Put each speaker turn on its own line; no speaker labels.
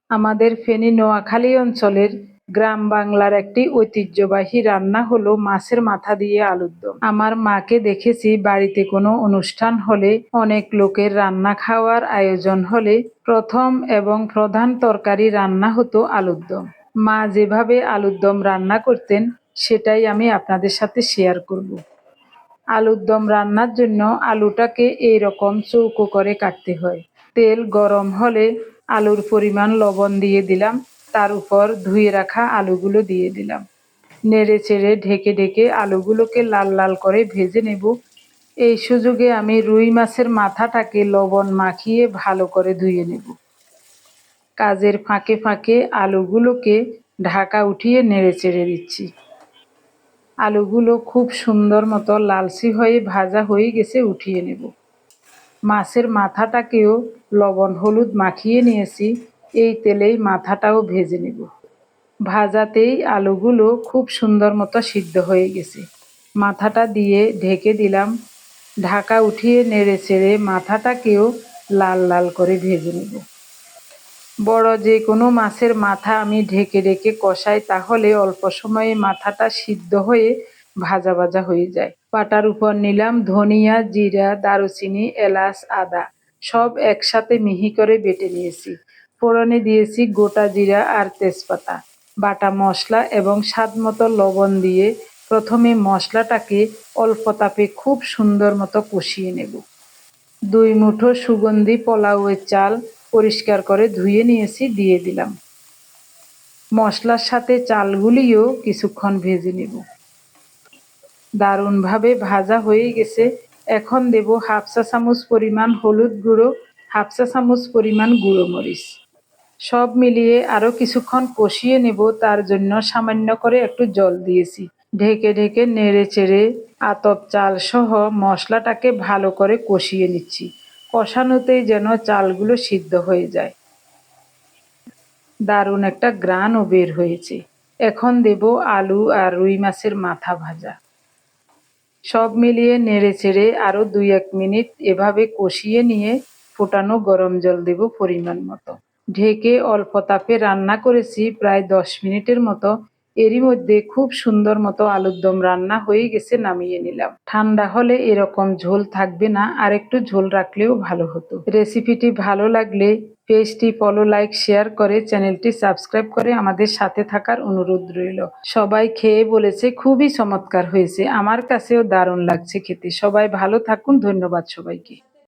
আমাদের ফেনী নোয়াখালী অঞ্চলের গ্রাম বাংলার একটি ঐতিহ্যবাহী রান্না হলো মাছের মাথা দিয়ে আলুর দম। আমার মাকে দেখেছি বাড়িতে কোনো অনুষ্ঠান হলে, অনেক লোকের রান্না খাওয়ার আয়োজন হলে প্রথম এবং প্রধান তরকারি রান্না হতো আলুর দম। মা যেভাবে আলুর দম রান্না করতেন সেটাই আমি আপনাদের সাথে শেয়ার করব। আলুর দম রান্নার জন্য আলুটাকে এইরকম চৌকো করে কাটতে হয়। তেল গরম হলে আলুর পরিমাণ লবণ দিয়ে দিলাম, তার উপর ধুয়ে রাখা আলুগুলো দিয়ে দিলাম। নেড়ে চেড়ে ঢেকে ঢেকে আলুগুলোকে লাল লাল করে ভেজে নেব। এই সুযোগে আমি রুই মাছের মাথাটাকে লবণ মাখিয়ে ভালো করে ধুয়ে নেব। কাজের ফাঁকে ফাঁকে আলুগুলোকে ঢাকা উঠিয়ে নেড়ে চেড়ে দিচ্ছি। আলুগুলো খুব সুন্দর মতো লালচে হয়ে ভাজা হয়ে গেছে, উঠিয়ে নেব। মাছের মাথাটাকেও লবণ হলুদ মাখিয়ে নিয়েছি, এই তেলেই মাথাটাও ভেজে নেব। ভাজাতেই আলুগুলো খুব সুন্দর মতো সিদ্ধ হয়ে গেছে। মাথাটা দিয়ে ঢেকে দিলাম। ঢাকা উঠিয়ে নেড়ে চেড়ে মাথাটাকেও লাল লাল করে ভেজে নেব। বড় যে কোনো মাছের মাথা আমি ঢেকে ঢেকে কষাই, তাহলে অল্প সময়ে মাথাটা সিদ্ধ হয়ে ভাজা ভাজা হয়ে যায়। পাটার উপর নিলাম ধনিয়া, জিরা, দারুচিনি, এলাচ, আদা সব একসাথে মিহি করে বেটে নিয়েছি। ফোড়নে দিয়েছি গোটা জিরা আর তেজপাতা, বাটা মশলা এবং স্বাদ মতো লবণ দিয়ে প্রথমে মশলাটাকে অল্প তাপে খুব সুন্দর মতো কষিয়ে নেব। 2 মুঠো সুগন্ধি পোলাওয়ের চাল পরিষ্কার করে ধুয়ে নিয়েছি, দিয়ে দিলাম। মশলার সাথে চালগুলিও কিছুক্ষণ ভেজে নেব। দারুণভাবে ভাজা হয়ে গেছে। এখন দেব হাফ চা চামচ পরিমাণ হলুদ গুঁড়ো, হাফ চা চামচ পরিমাণ গুঁড়ো মরিচ। সব মিলিয়ে আরও কিছুক্ষণ কষিয়ে নেব, তার জন্য সামান্য করে একটু জল দিয়েছি। ঢেকে ঢেকে নেড়ে চেড়ে আতপ চাল সহ মশলাটাকে ভালো করে কষিয়ে নিচ্ছি। কষানোতেই যেন চালগুলো সিদ্ধ হয়ে যায়। দারুণ একটা ঘ্রাণও বের হয়েছে। এখন দেব আলু আর রুই মাছের মাথা ভাজা। সব মিলিয়ে নেড়ে চেড়ে আরও 2-1 মিনিট এভাবে কষিয়ে নিয়ে ফোটানো গরম জল দেব পরিমাণ মতো। ঢেকে অল্প তাপে রান্না করেছি প্রায় 10 মিনিটের মতো। এরই মধ্যে খুব সুন্দর মতো আলুর দম রান্না হয়ে গেছে, নামিয়ে নিলাম। ঠান্ডা হলে এরকম ঝোল থাকবে না, আর একটু ঝোল রাখলেও ভালো হতো। রেসিপিটি ভালো লাগলে পেজটি ফলো, লাইক, শেয়ার করে চ্যানেলটি সাবস্ক্রাইব করে আমাদের সাথে থাকার অনুরোধ রইল। সবাই খেয়ে বলেছে খুবই চমৎকার হয়েছে। আমার কাছেও দারুণ লাগছে খেতে। সবাই ভালো থাকুন। ধন্যবাদ সবাইকে।